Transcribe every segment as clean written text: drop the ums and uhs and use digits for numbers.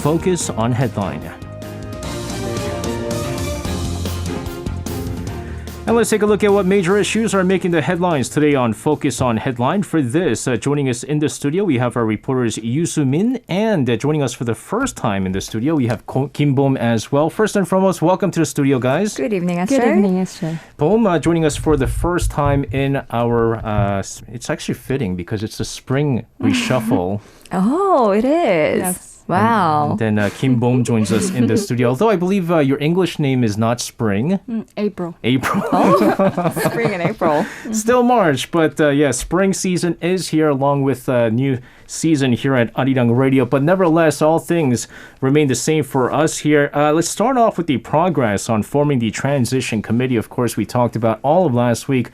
Focus on Headline. And let's take a look at what major issues are making the headlines today on Focus on Headline. For this, joining us in the studio, we have our reporters Yoo Soo-min, and joining us for the first time in the studio, we have Kim Bom as well. First and foremost, welcome to the studio, guys. Good evening, Esther. Good evening, Esther. Bom joining us for the first time in our, it's actually fitting because it's a spring reshuffle. Oh, it is. Yes. Wow. And then Kim Bom joins us in the studio. Although I believe your English name is not Spring. April. April. Spring and April. Still March, but yeah, spring season is here along with new season here at Arirang Radio. But nevertheless, all things remain the same for us here. Let's start off with the progress on forming the transition committee. Of course, we talked about all of last week.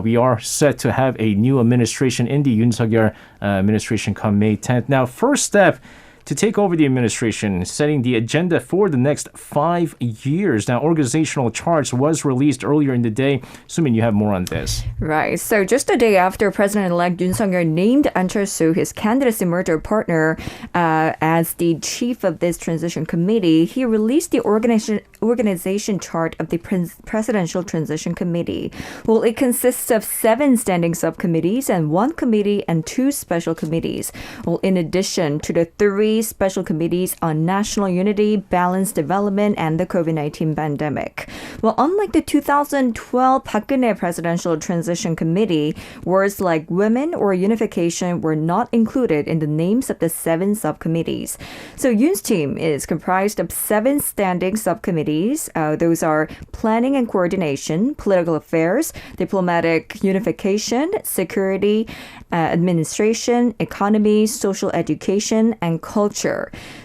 We are set to have a new administration in the Yoon Suk-yeol administration come May 10th. Now, first step to take over the administration, setting the agenda for the next 5 years. Now, organizational charts was released earlier in the day. Sumin, you have more on this. Right. So just a day after President-elect Yoon Suk-yeol named An Chol-soo, his candidacy merger partner, as the chief of this transition committee, he released the organization chart of the Presidential Transition Committee. Well, it consists of 7 standing subcommittees and 1 committee and 2 special committees. Well, in addition to the 3 special committees on national unity, balanced development, and the COVID-19 pandemic. Well, unlike the 2012 Park Geun-hye Presidential Transition Committee, words like women or unification were not included in the names of the 7 subcommittees. So Yoon's team is comprised of 7 standing subcommittees. Those are planning and coordination, political affairs, diplomatic unification, security, administration, economy, social education, and culture.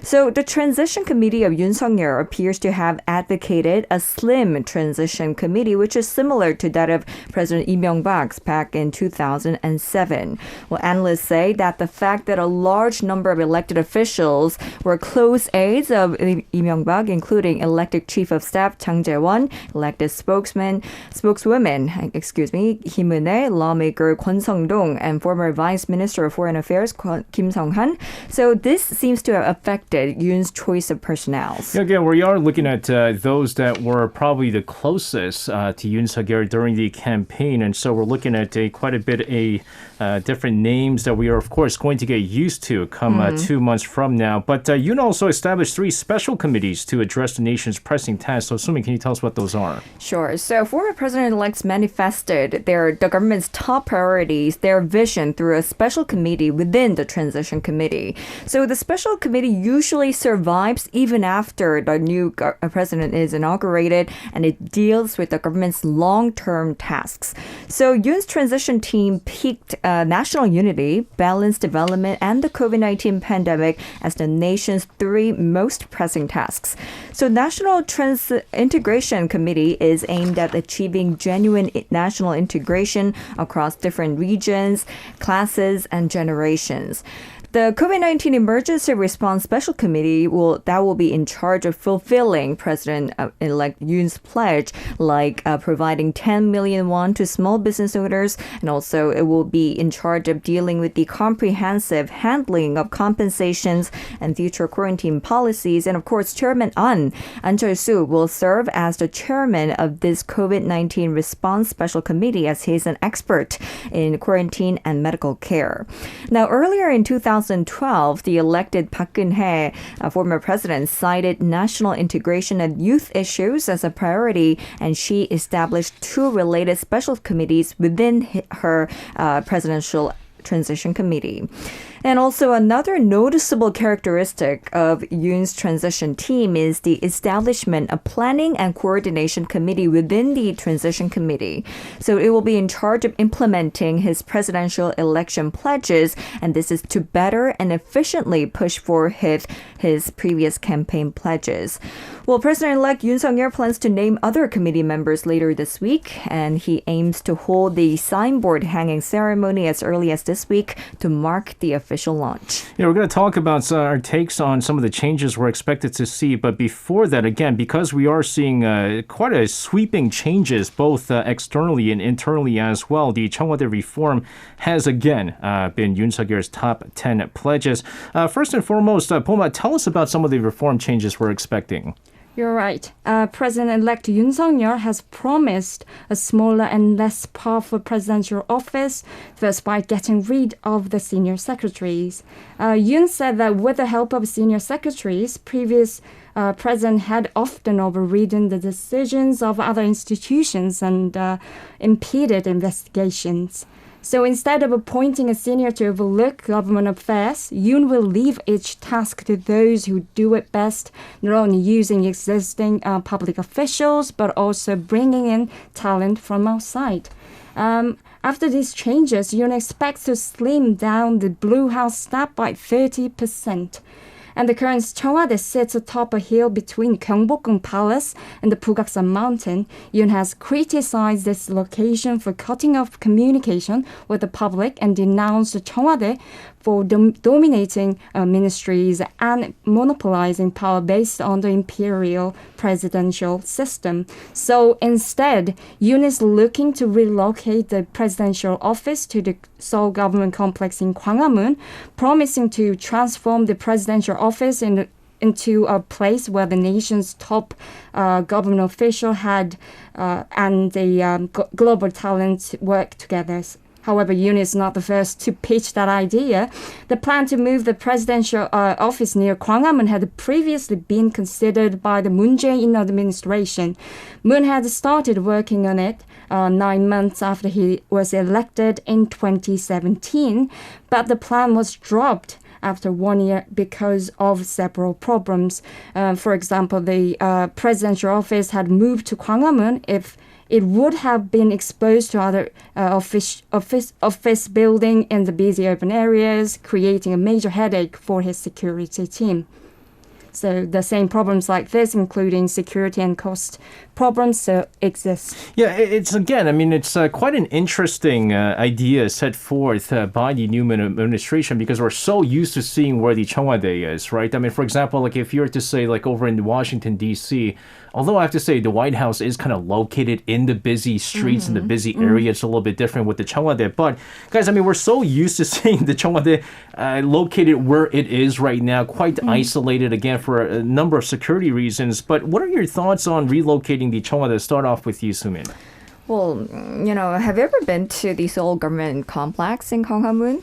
So the transition committee of Yoon Suk-yeol appears to have advocated a slim transition committee, which is similar to that of President Lee Myung-bak's back in 2007. Well, analysts say that the fact that a large number of elected officials were close aides of Lee Myung-bak, including elected chief of staff Chang Jae-won, elected spokeswomen, Kim Eun-hye, lawmaker Kwon Sung-dong, and former vice minister of foreign affairs Kim Sung-han. So this seems to have affected Yoon's choice of personnel. Yeah, again, we are looking at those that were probably the closest to Yoon Suk-yeol during the campaign, and so we're looking at quite a bit of different names that we are, of course, going to get used to come 2 months from now. But Yoon also established 3 special committees to address the nation's pressing tasks. So, Sumi, can you tell us what those are? Sure. So, former president-elects manifested the government's top priorities, their vision through a special committee within the transition committee. So, the special committee usually survives even after the new president is inaugurated, and it deals with the government's long-term tasks. So Yoon's transition team picked national unity, balanced development, and the COVID-19 pandemic as the nation's 3 most pressing tasks. So National Integration Committee is aimed at achieving genuine national integration across different regions, classes, and generations. The COVID-19 Emergency Response Special Committee will be in charge of fulfilling President-elect Yoon's pledge, like providing 10 million won to small business owners, and also it will be in charge of dealing with the comprehensive handling of compensations and future quarantine policies. And of course, Chairman An Chol-soo will serve as the chairman of this COVID-19 Response Special Committee, as he is an expert in quarantine and medical care. Now, earlier in 2012, the elected Park Geun-hye, former president, cited national integration and youth issues as a priority, and she established 2 related special committees within her presidential transition committee. And also another noticeable characteristic of Yoon's transition team is the establishment of planning and coordination committee within the transition committee. So it will be in charge of implementing his presidential election pledges, and this is to better and efficiently push for his previous campaign pledges. Well, President-elect Yoon Suk-yeol plans to name other committee members later this week, and he aims to hold the signboard hanging ceremony as early as this week to mark the official launch. Yeah, we're going to talk about our takes on some of the changes we're expected to see. But before that, again, because we are seeing quite a sweeping changes, both externally and internally as well, the 청와대 reform has again been Yoon Suk-yeol's top 10 pledges. First and foremost, Poma, tell us about some of the reform changes we're expecting. You're right. President-elect Yoon Suk-yeol has promised a smaller and less powerful presidential office, first by getting rid of the senior secretaries. Yoon said that with the help of senior secretaries, previous president had often overridden the decisions of other institutions and impeded investigations. So instead of appointing a senior to overlook government affairs, Yoon will leave each task to those who do it best, not only using existing public officials, but also bringing in talent from outside. After these changes, Yoon expects to slim down the Blue House staff by 30%. And the current 청와대 sits atop a hill between Gyeongbokgung Palace and the Pugaksan Mountain. Yoon has criticized this location for cutting off communication with the public and denounced 청와대 for dominating ministries and monopolizing power based on the imperial presidential system. So instead, Yoon is looking to relocate the presidential office to the Seoul government complex in Gwanghwamun, promising to transform the presidential office into a place where the nation's top government official had and the global talent work together. However, Yoon is not the first to pitch that idea. The plan to move the presidential office near Gwanghwamun had previously been considered by the Moon Jae-in administration. Moon had started working on it 9 months after he was elected in 2017, but the plan was dropped after 1 year because of several problems. For example, the presidential office had moved to Gwanghwamun if it would have been exposed to other office building in the busy urban areas, creating a major headache for his security team. So the same problems like this, including security and cost problems, exist. Yeah, it's quite an interesting idea set forth by the Newman administration because we're so used to seeing where the 청와대 is, right? I mean, for example, like if you were to say like over in Washington, D.C., although I have to say the White House is kind of located in the busy streets and the busy area, it's a little bit different with the 청와대. But guys, I mean, we're so used to seeing the 청와대 located where it is right now, quite isolated again for a number of security reasons. But what are your thoughts on relocating the 청와대? Start off with you, Sumin. Well, have you ever been to the Seoul government complex in Gwanghwamun?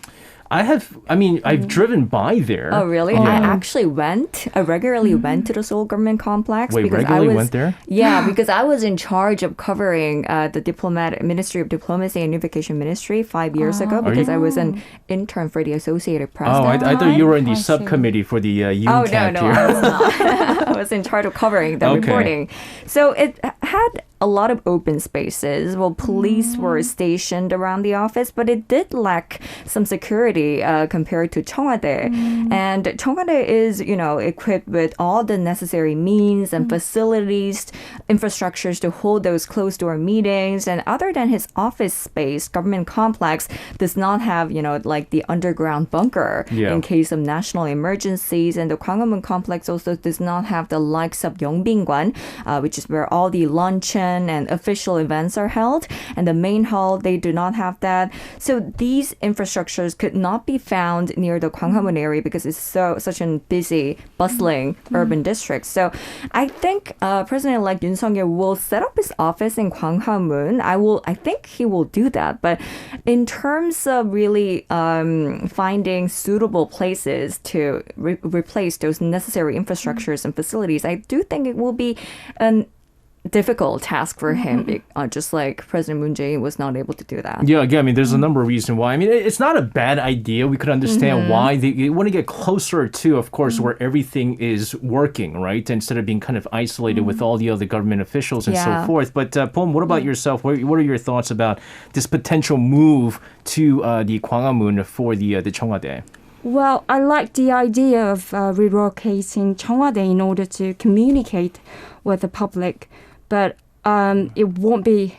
I've driven by there. Oh, really? Yeah. I actually I regularly went to the Seoul government complex. Wait, because regularly went there? Yeah, because I was in charge of covering the Ministry of Diplomacy and Unification Ministry 5 years ago because I was an intern for the Associated Press. Oh, I thought you were in the subcommittee for the Oh, UNCAP no, here. I was not. I was in charge of covering the reporting. So it had a lot of open spaces. Well, police were stationed around the office, but it did lack some security compared to 청와대. And 청와대 is, equipped with all the necessary means and facilities, infrastructures to hold those closed-door meetings. And other than his office space, government complex does not have, like the underground bunker in case of national emergencies. And the Gwanghwamun complex also does not have the likes of Yeongbing관, which is where all the luncheon and official events are held. And the main hall, they do not have that. So these infrastructures could not be found near the Gwanghwamun area because it's such a busy, bustling urban district. So I think President-elect Yoon Suk-yeol will set up his office in Gwanghwamun. I think he will do that. But in terms of really finding suitable places to replace those necessary infrastructures and facilities, I do think it will be an difficult task for him, just like President Moon Jae-in was not able to do that. Yeah, again, there's a number of reasons why. It's not a bad idea. We could understand why they want to get closer to, of course, where everything is working, right? Instead of being kind of isolated with all the other government officials and so forth. But Pom, what about yourself? What are your thoughts about this potential move to the Gwanghwamun for the 청와대? Well, I like the idea of relocating 청와대 in order to communicate with the public, but it won't be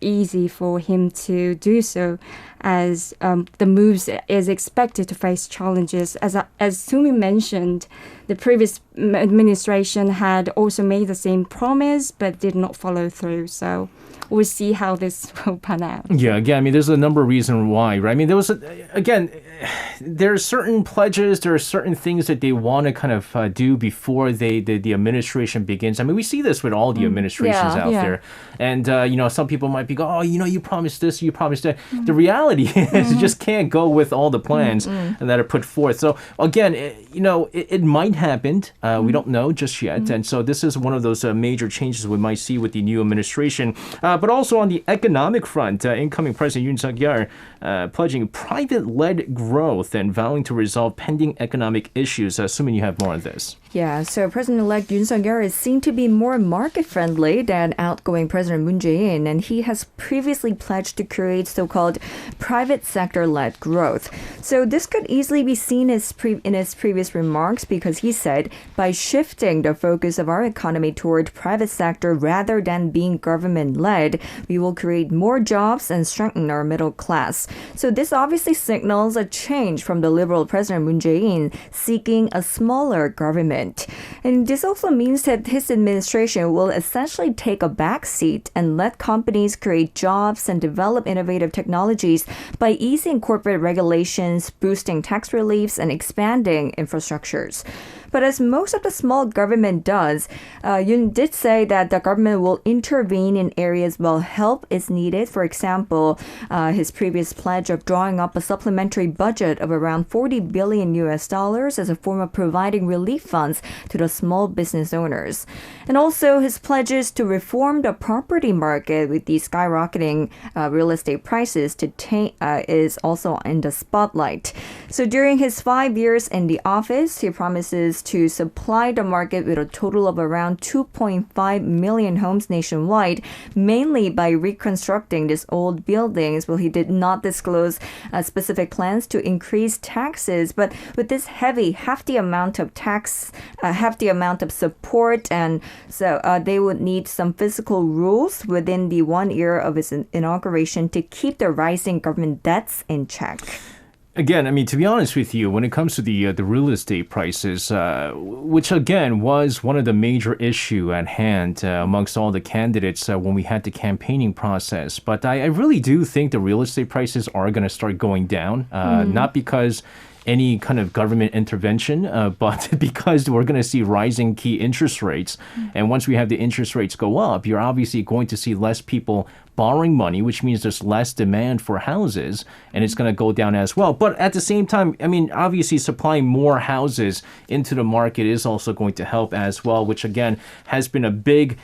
easy for him to do so, as the moves is expected to face challenges. As Sumi mentioned, the previous administration had also made the same promise but did not follow through. So we'll see how this will pan out. Yeah, again, I mean, there's a number of reasons why, right? I mean, there are certain pledges, there are certain things that they want to kind of do before the administration begins. I mean, we see this with all the administrations out there. And, some people might be going, oh, you promised this, you promised that. The reality is you just can't go with all the plans that are put forth. So, again, it might happen. We don't know just yet. And so this is one of those major changes we might see with the new administration. But also on the economic front, incoming President Yoon Suk-yeol pledging private-led growth and vowing to resolve pending economic issues. Assuming you have more on this. Yeah, so President-elect Yoon Suk-yeol is seen to be more market-friendly than outgoing President Moon Jae-in, and he has previously pledged to create so-called private sector-led growth. So this could easily be seen in his previous remarks, because he said, by shifting the focus of our economy toward private sector rather than being government-led, we will create more jobs and strengthen our middle class. So this obviously signals a change from the liberal President Moon Jae-in seeking a smaller government. And this also means that his administration will essentially take a back seat and let companies create jobs and develop innovative technologies by easing corporate regulations, boosting tax reliefs, and expanding infrastructures. But as most of the small government does, Yoon did say that the government will intervene in areas where help is needed. For example, his previous pledge of drawing up a supplementary budget of around $40 billion as a form of providing relief funds to the small business owners. And also his pledges to reform the property market with the skyrocketing real estate prices is also in the spotlight. So during his 5 years in the office, he promises to supply the market with a total of around 2.5 million homes nationwide, mainly by reconstructing these old buildings. Well, he did not disclose specific plans to increase taxes, but with this hefty amount of support, and so they would need some physical rules within the 1 year of his inauguration to keep the rising government debts in check. Again, I mean, to be honest with you, when it comes to the real estate prices, which again was one of the major issue at hand amongst all the candidates when we had the campaigning process. But I really do think the real estate prices are going to start going down, not because any kind of government intervention, but because we're going to see rising key interest rates. And once we have the interest rates go up, you're obviously going to see less people borrowing money, which means there's less demand for houses, and it's going to go down as well. But at the same time, I mean, obviously supplying more houses into the market is also going to help as well, which again has been a big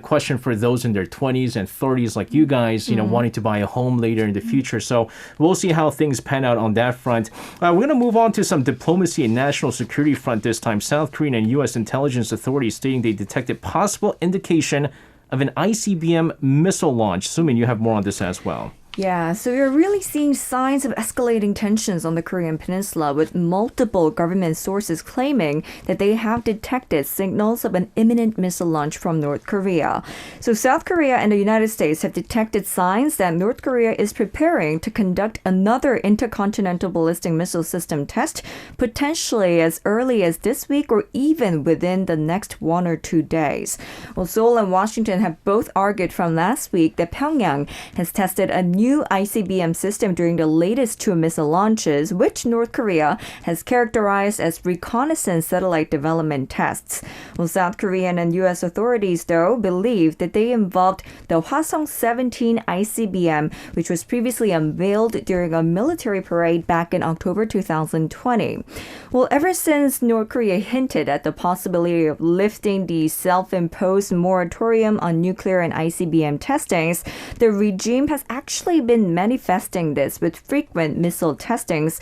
question for those in their 20s and 30s like you guys, wanting to buy a home later in the future. So we'll see how things pan out on that front. We're going to move on to some diplomacy and national security front this time. South Korean and U.S. intelligence authorities stating they detected possible indication of an ICBM missile launch. Sumin, you have more on this as well. Yeah, so we're really seeing signs of escalating tensions on the Korean peninsula, with multiple government sources claiming that they have detected signals of an imminent missile launch from North Korea. So South Korea and the United States have detected signs that North Korea is preparing to conduct another intercontinental ballistic missile system test, potentially as early as this week or even within the next 1 or 2 days. Well, Seoul and Washington have both argued from last week that Pyongyang has tested a new ICBM system during the latest 2 missile launches, which North Korea has characterized as reconnaissance satellite development tests. Well, South Korean and U.S. authorities, though, believe that they involved the Hwasong-17 ICBM, which was previously unveiled during a military parade back in October 2020. Well, ever since North Korea hinted at the possibility of lifting the self-imposed moratorium on nuclear and ICBM testings, the regime has actually actually been manifesting this with frequent missile testings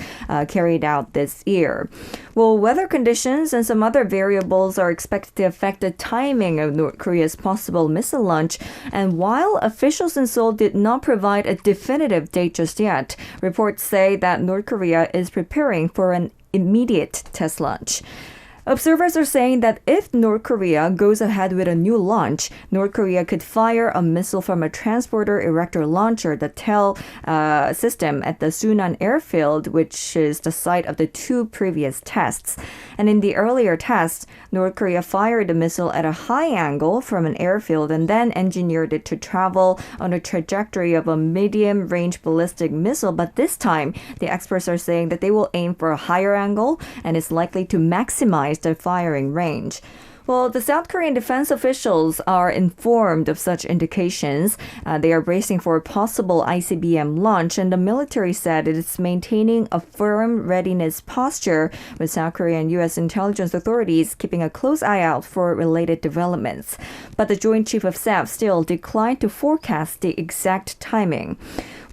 carried out this year. Well, weather conditions and some other variables are expected to affect the timing of North Korea's possible missile launch. And while officials in Seoul did not provide a definitive date just yet, reports say that North Korea is preparing for an immediate test launch. Observers are saying that if North Korea goes ahead with a new launch, North Korea could fire a missile from a transporter erector launcher, the TEL system, at the Sunan airfield, which is the site of the two previous tests. And in the earlier test, North Korea fired the missile at a high angle from an airfield and then engineered it to travel on a trajectory of a medium-range ballistic missile. But this time, the experts are saying that they will aim for a higher angle and is likely to maximize the firing range. Well, the South Korean defense officials are informed of such indications. They are bracing for a possible ICBM launch, and the military said it is maintaining a firm readiness posture, with South Korean and U.S. intelligence authorities keeping a close eye out for related developments. But the Joint Chief of Staff still declined to forecast the exact timing.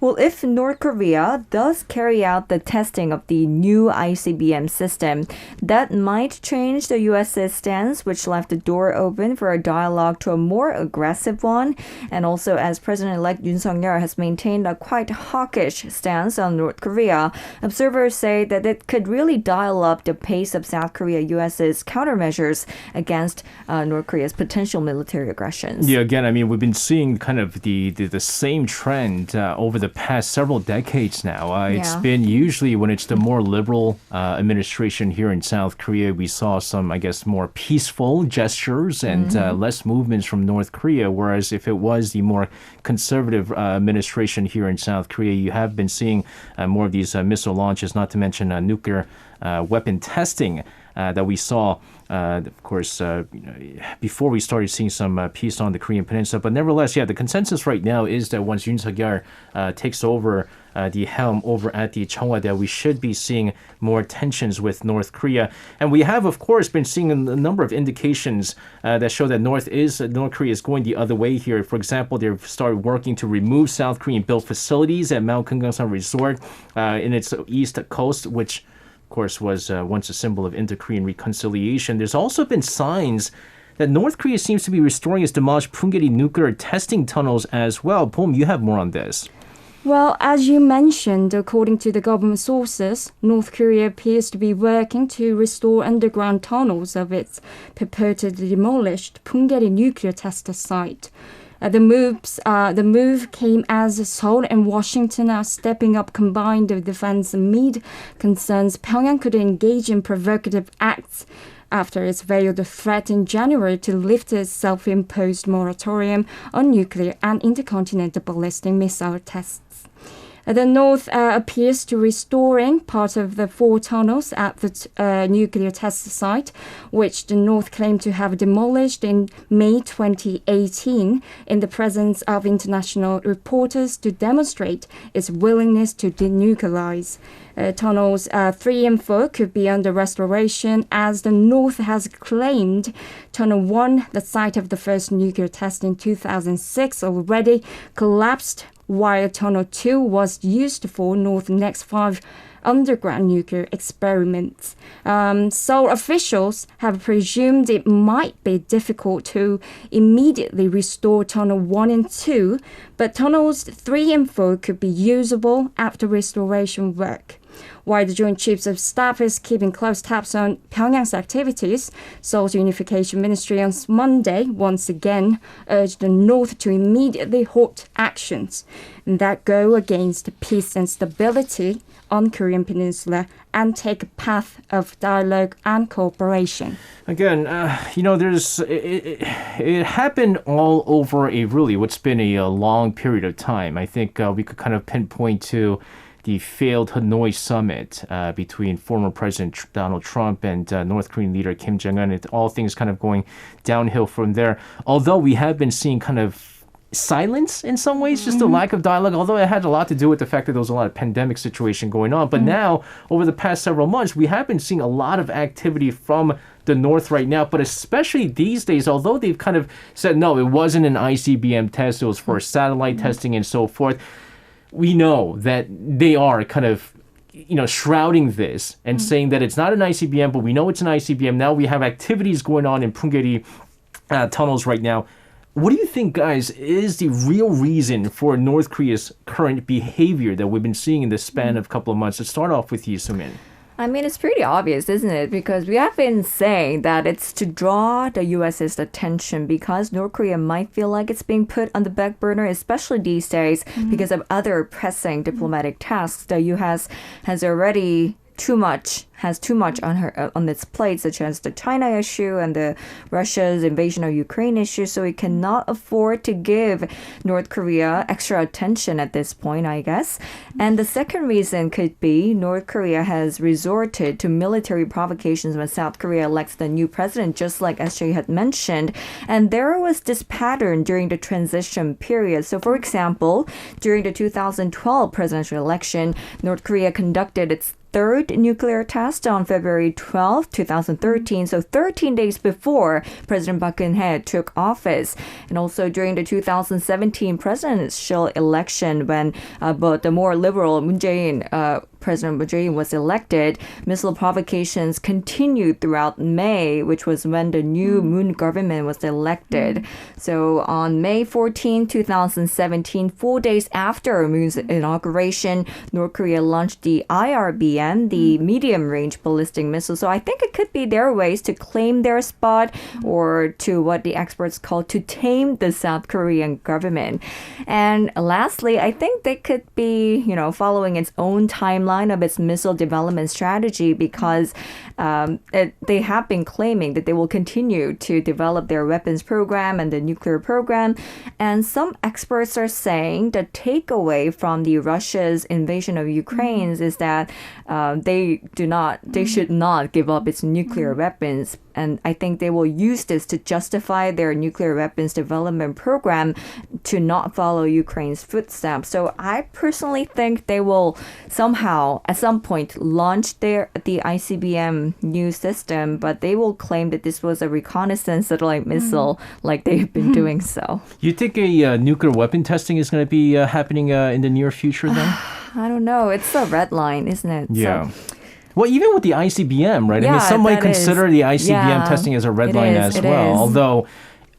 Well, if North Korea does carry out the testing of the new ICBM system, that might change the U.S.'s stance, which left the door open for a dialogue to a more aggressive one. And also, as President-elect Yoon Suk-yeol has maintained a quite hawkish stance on North Korea, observers say that it could really dial up the pace of South Korea-U.S.'s countermeasures against North Korea's potential military aggressions. Yeah, again, I mean, we've been seeing kind of the same trend over the past several decades now. It's been usually when it's the more liberal administration here in South Korea, we saw some, I guess, more peaceful gestures and less movements from North Korea. Whereas if it was the more conservative administration here in South Korea, you have been seeing more of these missile launches, not to mention nuclear weapon testing that we saw, of course, before we started seeing some peace on the Korean Peninsula. But nevertheless, the consensus right now is that once Yoon Suk-yeol takes over the helm over at the Cheongwada, we should be seeing more tensions with North Korea. And we have, of course, been seeing a number of indications that show that North Korea is going the other way here. For example, they've started working to remove South Korean-built facilities at Mount Kumgangsan Resort in its east coast, which of course, was once a symbol of inter-Korean reconciliation. There's also been signs that North Korea seems to be restoring its demolished Punggye-ri nuclear testing tunnels as well. Pom, you have more on this. Well, as you mentioned, according to the government sources, North Korea appears to be working to restore underground tunnels of its purportedly demolished Punggye-ri nuclear test site. The move came as Seoul and Washington are stepping up combined defense amid concerns Pyongyang could engage in provocative acts after its veiled threat in January to lift its self-imposed moratorium on nuclear and intercontinental ballistic missile tests. The North appears to restoring part of the 4 tunnels at the nuclear test site, which the North claimed to have demolished in May 2018 in the presence of international reporters to demonstrate its willingness to denuclearize. Tunnels 3 and 4 could be under restoration, as the North has claimed Tunnel 1, the site of the first nuclear test in 2006, already collapsed, while Tunnel 2 was used for North's next 5 underground nuclear experiments. Seoul officials have presumed it might be difficult to immediately restore Tunnel 1 and 2, but Tunnels 3 and 4 could be usable after restoration work. While the Joint Chiefs of Staff is keeping close tabs on Pyongyang's activities, Seoul's Unification Ministry on Monday once again urged the North to immediately halt actions that go against peace and stability on Korean Peninsula and take a path of dialogue and cooperation. Again, it happened all over what's been a long period of time. I think we could kind of pinpoint to the failed Hanoi summit between former President Donald Trump and North Korean leader Kim Jong-un. All things kind of going downhill from there. Although we have been seeing kind of silence in some ways, just a lack of dialogue, although it had a lot to do with the fact that there was a lot of pandemic situation going on. But now, over the past several months, we have been seeing a lot of activity from the North right now, but especially these days, although they've kind of said, no, it wasn't an ICBM test, it was for satellite testing and so forth. we know that they are kind of shrouding this and saying that it's not an ICBM, but we know it's an ICBM. Now we have activities going on in Punggye-ri tunnels right now. What do you think, guys, is the real reason for North Korea's current behavior that we've been seeing in the span of a couple of months? Let's start off with you, Sumin. I mean, it's pretty obvious, isn't it? Because we have been saying that it's to draw the U.S.'s attention because North Korea might feel like it's being put on the back burner, especially these days because of other pressing diplomatic tasks. The U.S. has already has too much on its plate, such as the China issue and the Russia's invasion of Ukraine issue. So it cannot afford to give North Korea extra attention at this point, I guess. And the second reason could be North Korea has resorted to military provocations when South Korea elects the new president, just like SJ had mentioned. And there was this pattern during the transition period. So, for example, during the 2012 presidential election, North Korea conducted its third nuclear test on February 12, 2013, so 13 days before President Park Geun-hye took office. And also during the 2017 presidential election when but the more liberal President Moon Jae-in was elected, missile provocations continued throughout May, which was when the new Moon government was elected. So on May 14, 2017, 4 days after Moon's inauguration, North Korea launched the IRBM, the medium-range ballistic missile. So I think it could be their ways to claim their spot or to what the experts call to tame the South Korean government. And lastly, I think they could be, following its own timeline of its missile development strategy because they have been claiming that they will continue to develop their weapons program and the nuclear program. And some experts are saying the takeaway from the Russia's invasion of Ukraine is that they should not give up its nuclear weapons. And I think they will use this to justify their nuclear weapons development program to not follow Ukraine's footsteps. So I personally think they will somehow, at some point, launch the ICBM new system, but they will claim that this was a reconnaissance satellite missile like they've been doing so. You think a nuclear weapon testing is going to be happening in the near future then? I don't know. It's a red line, isn't it? Yeah. So, well, even with the ICBM, right? I mean, some might consider the ICBM testing as a red line as well.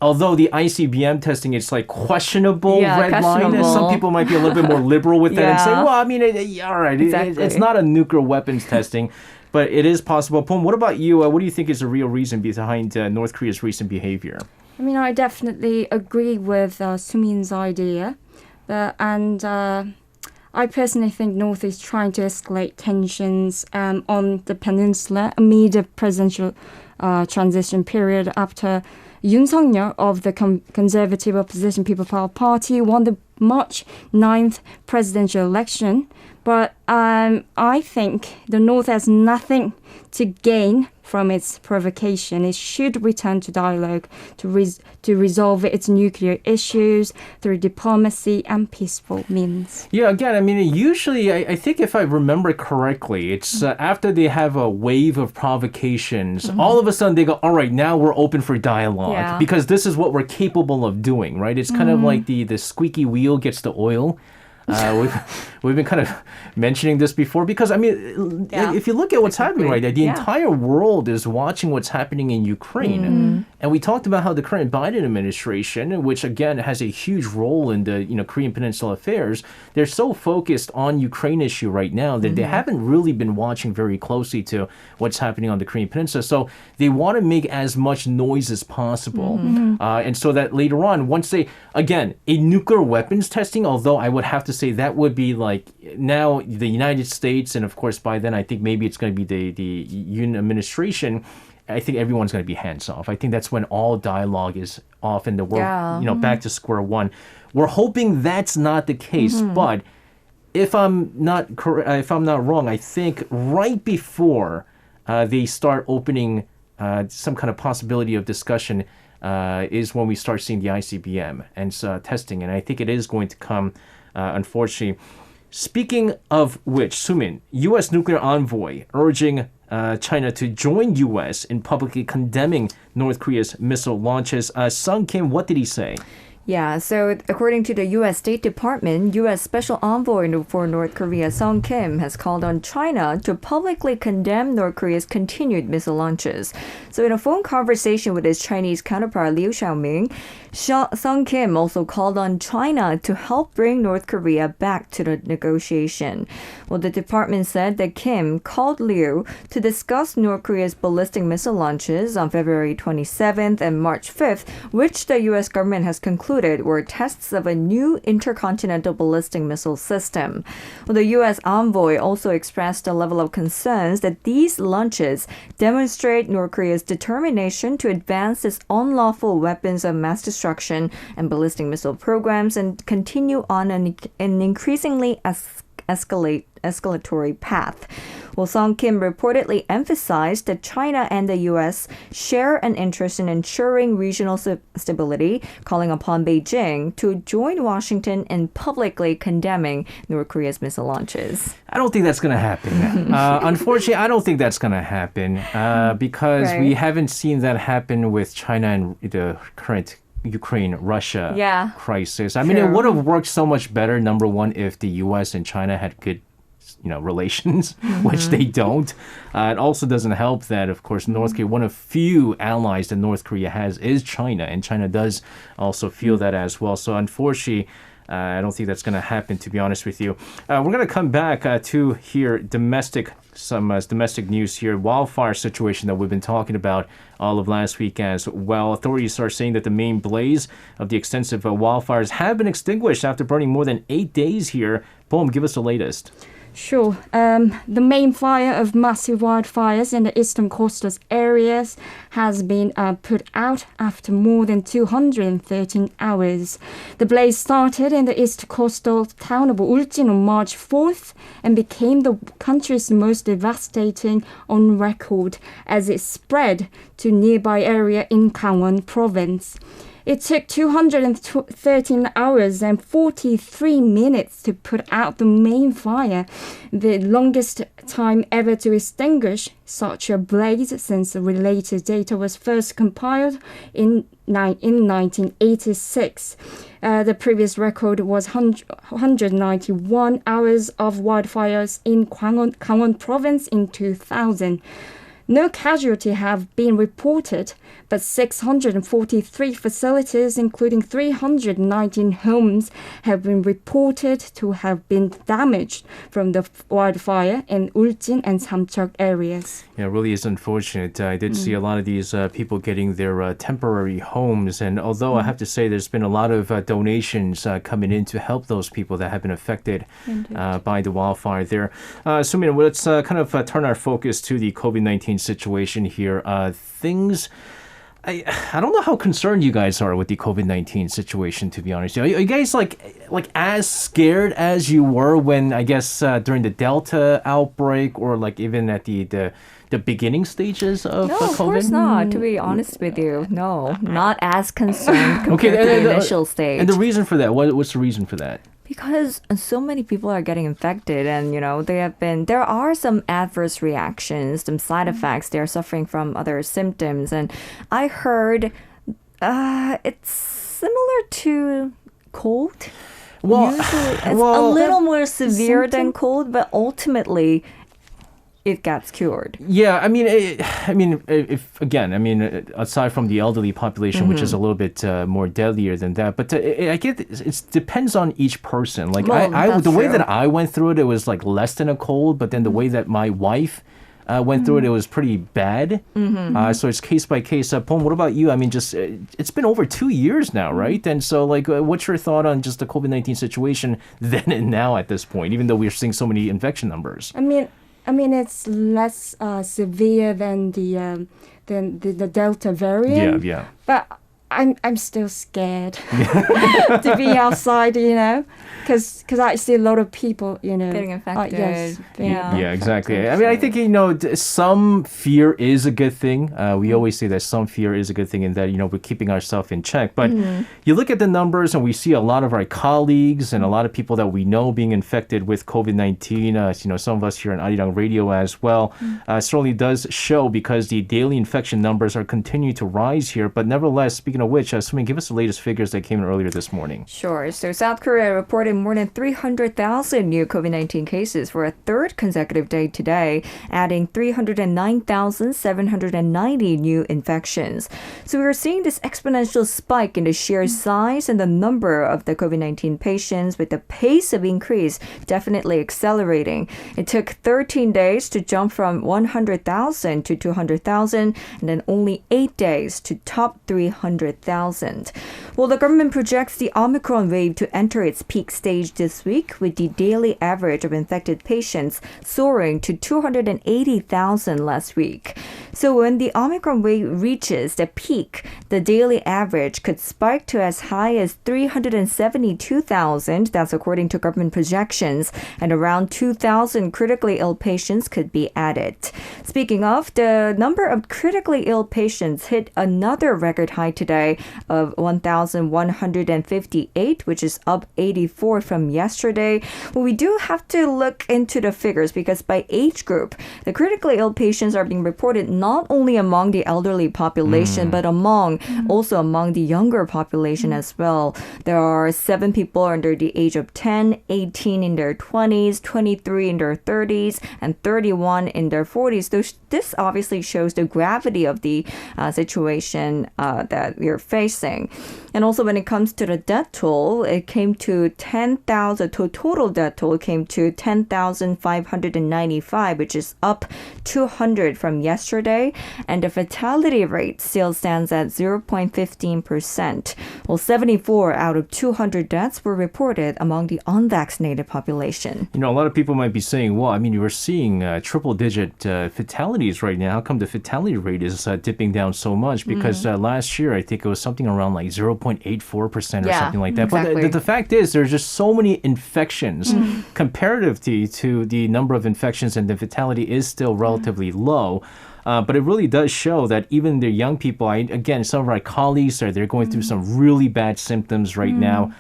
Although the ICBM testing is like questionable red line, and some people might be a little bit more liberal with that and say, well, I mean, all right, exactly. It's not a nuclear weapons testing, but it is possible. Pum, what about you? What do you think is the real reason behind North Korea's recent behavior? I mean, I definitely agree with Sumin's idea, I personally think North is trying to escalate tensions on the peninsula amid a presidential transition period after Yoon Suk-yeol of the Conservative Opposition People Power Party won the March 9th presidential election. But I think the North has nothing to gain from its provocation. It should return to dialogue to resolve its nuclear issues through diplomacy and peaceful means. Yeah, again, I mean, usually, I think if I remember correctly, it's after they have a wave of provocations, all of a sudden they go, all right, now we're open for dialogue because this is what we're capable of doing, right? It's kind of like the squeaky wheel gets the oil. We've been kind of mentioning this before because, I mean, if you look at what's happening right now, the entire world is watching what's happening in Ukraine. And we talked about how the current Biden administration, which again has a huge role in the Korean Peninsula affairs, they're so focused on Ukraine issue right now that they haven't really been watching very closely to what's happening on the Korean Peninsula. So they want to make as much noise as possible. And so that later on, once they, again, a nuclear weapons testing, although I would have to say that would be like now the United States, and of course by then I think maybe it's going to be the Yoon administration. I think everyone's going to be hands off. I think that's when all dialogue is off in the world, back to square one. We're hoping that's not the case, but if I'm not wrong, I think right before they start opening some kind of possibility of discussion is when we start seeing the ICBM and testing, and I think it is going to come. Unfortunately. Speaking of which, Sumin, U.S. nuclear envoy urging China to join U.S. in publicly condemning North Korea's missile launches. Sung Kim, what did he say? Yeah, so according to the U.S. State Department, U.S. Special Envoy for North Korea Sung Kim has called on China to publicly condemn North Korea's continued missile launches. So in a phone conversation with his Chinese counterpart Liu Xiaoming, Sung Kim also called on China to help bring North Korea back to the negotiation. Well, the department said that Kim called Liu to discuss North Korea's ballistic missile launches on February 27th and March 5th, which the U.S. government has concluded were tests of a new intercontinental ballistic missile system. Well, the U.S. envoy also expressed a level of concerns that these launches demonstrate North Korea's determination to advance its unlawful weapons of mass destruction and ballistic missile programs and continue on an increasingly escalatory path. Well, Sung Kim reportedly emphasized that China and the U.S. share an interest in ensuring regional stability, calling upon Beijing to join Washington in publicly condemning North Korea's missile launches. I don't think that's going to happen. Unfortunately, I don't think that's going to happen because we haven't seen that happen with China and the current Ukraine-Russia crisis. I mean, it would have worked so much better, number one, if the U.S. and China had good relations, which they don't. It also doesn't help that, of course, North Korea, one of few allies that North Korea has is China, and China does also feel that as well. So unfortunately, I don't think that's going to happen, to be honest with you. We're going to come back to here domestic news here. Wildfire situation that we've been talking about all of last week as well. Authorities are saying that the main blaze of the extensive wildfires have been extinguished after burning more than 8 days here. Boom, give us the latest. Sure. The main fire of massive wildfires in the eastern coastal areas has been put out after more than 213 hours. The blaze started in the east coastal town of Ulsan on March 4th and became the country's most devastating on record as it spread to nearby area in Gangwon province. It took 213 hours and 43 minutes to put out the main fire, the longest time ever to extinguish such a blaze since the related data was first compiled in 1986. The previous record was 191 hours of wildfires in Gangwon province in 2000. No casualty have been reported, but 643 facilities, including 319 homes, have been reported to have been damaged from the wildfire in Ulsan and Samcheok areas. Yeah, it really is unfortunate. I did see a lot of these people getting their temporary homes, and although I have to say there's been a lot of donations coming in to help those people that have been affected by the wildfire there. So, let's kind of turn our focus to the COVID-19 situation here. I don't know how concerned you guys are with the COVID-19 situation, to be honest. Are you guys like as scared as you were when, I guess, during the Delta outbreak or like even at the beginning stages of COVID? No, of course not, to be honest with you. No, not as concerned compared to the initial stage. And the reason for that, what's the reason for that? Because so many people are getting infected and, there are some adverse reactions, some side effects. They're suffering from other symptoms. And I heard it's similar to cold. Well, usually it's a little more severe than cold, but ultimately it gets cured. Yeah, aside from the elderly population, which is a little bit more deadlier than that, but I get it depends on each person. Like the way that I went through it, it was like less than a cold, but then the way that my wife went through it was pretty bad. So it's case by case. Pom, what about you? It's been over 2 years now, right? And so, what's your thought on just the COVID-19 situation then and now at this point, even though we're seeing so many infection numbers? It's less severe than the Delta variant. Yeah. But I'm still scared to be outside, because I see a lot of people, getting infected. Yeah, exactly. I think, some fear is a good thing. We always say that some fear is a good thing and that, we're keeping ourselves in check. But you look at the numbers and we see a lot of our colleagues and a lot of people that we know being infected with COVID-19. Some of us here on Arirang Radio as well. Certainly does show because the daily infection numbers are continuing to rise here. But nevertheless, speaking of which, Sumin, give us the latest figures that came in earlier this morning. Sure. So South Korea reported more than 300,000 new COVID-19 cases for a third consecutive day today, adding 309,790 new infections. So we're seeing this exponential spike in the sheer size and the number of the COVID-19 patients, with the pace of increase definitely accelerating. It took 13 days to jump from 100,000 to 200,000, and then only 8 days to top 300,000. Well, the government projects the Omicron wave to enter its peak stage this week, with the daily average of infected patients soaring to 280,000 last week. So when the Omicron wave reaches the peak, the daily average could spike to as high as 372,000. That's according to government projections, and around 2,000 critically ill patients could be added. Speaking of, the number of critically ill patients hit another record high today of 1,158, which is up 84 from yesterday. Well, we do have to look into the figures, because by age group, the critically ill patients are being reported not only among the elderly population, but also among the younger population as well. There are 7 people under the age of 10, 18 in their 20s, 23 in their 30s, and 31 in their 40s. This obviously shows the gravity of the situation that we're facing. And also when it comes to the death toll, it came to 10,000, total death toll came to 10,595, which is up 200 from yesterday. And the fatality rate still stands at 0.15%. Well, 74 out of 200 deaths were reported among the unvaccinated population. You know, a lot of people might be saying, well, I mean, we're seeing triple-digit fatalities right now. How come the fatality rate is dipping down so much? Because last year, I think it was something around like 0.84% or something like that. Exactly. But the fact is, there's just so many infections comparatively to the number of infections, and the fatality is still relatively low. But it really does show that even the young people, again, some of our colleagues they're going through some really bad symptoms right now.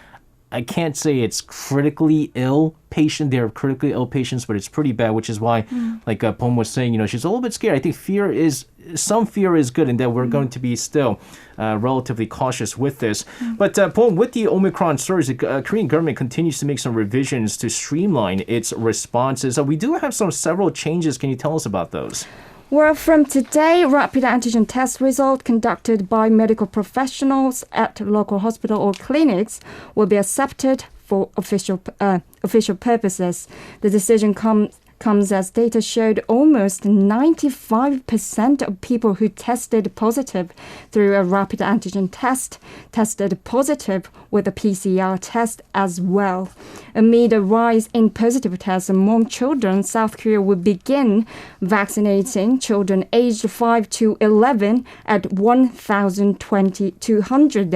I can't say it's critically ill patient. They're critically ill patients, but it's pretty bad, which is why, like Pom was saying, she's a little bit scared. I think some fear is good, and that we're going to be still relatively cautious with this. But Pom, with the Omicron surge, the Korean government continues to make some revisions to streamline its responses. We do have several changes. Can you tell us about those? Well, from today, rapid antigen test result conducted by medical professionals at local hospital or clinics will be accepted for official purposes. The decision comes as data showed almost 95% of people who tested positive through a rapid antigen test tested positive with a PCR test as well. Amid a rise in positive tests among children, South Korea will begin vaccinating children aged 5 to 11 at 1,200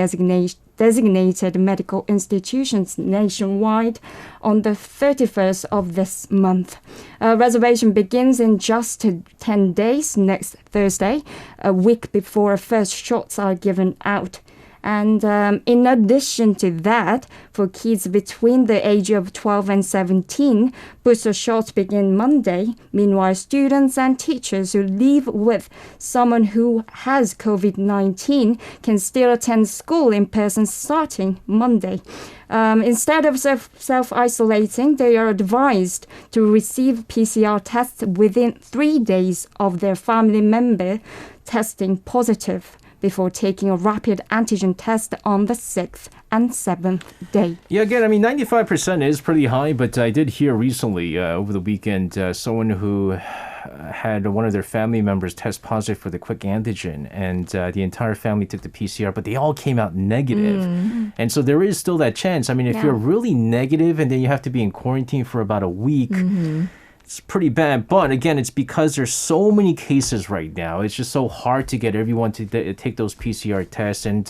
designated medical institutions nationwide on the 31st of this month. Reservation begins in just 10 days next Thursday, a week before first shots are given out. And in addition to that, for kids between the age of 12 and 17, booster shots begin Monday. Meanwhile, students and teachers who live with someone who has COVID-19 can still attend school in person starting Monday. Instead of self-isolating, they are advised to receive PCR tests within 3 days of their family member testing positive, before taking a rapid antigen test on the 6th and 7th day. Yeah, again, I mean, 95% is pretty high, but I did hear recently over the weekend someone who had one of their family members test positive for the quick antigen, and the entire family took the PCR, but they all came out negative. And so there is still that chance. I mean, if you're really negative and then you have to be in quarantine for about a week, it's pretty bad. But again, it's because there's so many cases right now. It's just so hard to get everyone to take those PCR tests. And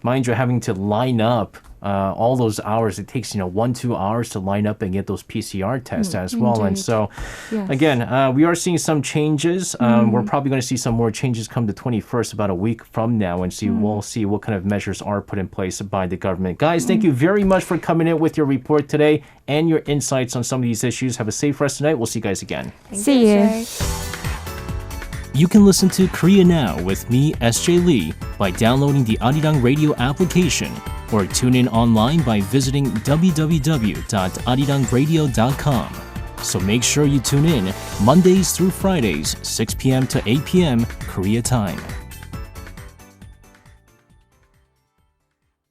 mind you, having to line up all those hours. It takes, 1-2 hours to line up and get those PCR tests as well. Indeed. And so, again, we are seeing some changes. We're probably going to see some more changes come the 21st, about a week from now, and we'll see what kind of measures are put in place by the government. Guys, thank you very much for coming in with your report today and your insights on some of these issues. Have a safe rest tonight. We'll see you guys again. See you. You can listen to Korea Now with me, SJ Lee, by downloading the Arirang Radio application or tune in online by visiting www.arirangradio.com. So make sure you tune in Mondays through Fridays, 6 p.m. to 8 p.m. Korea time.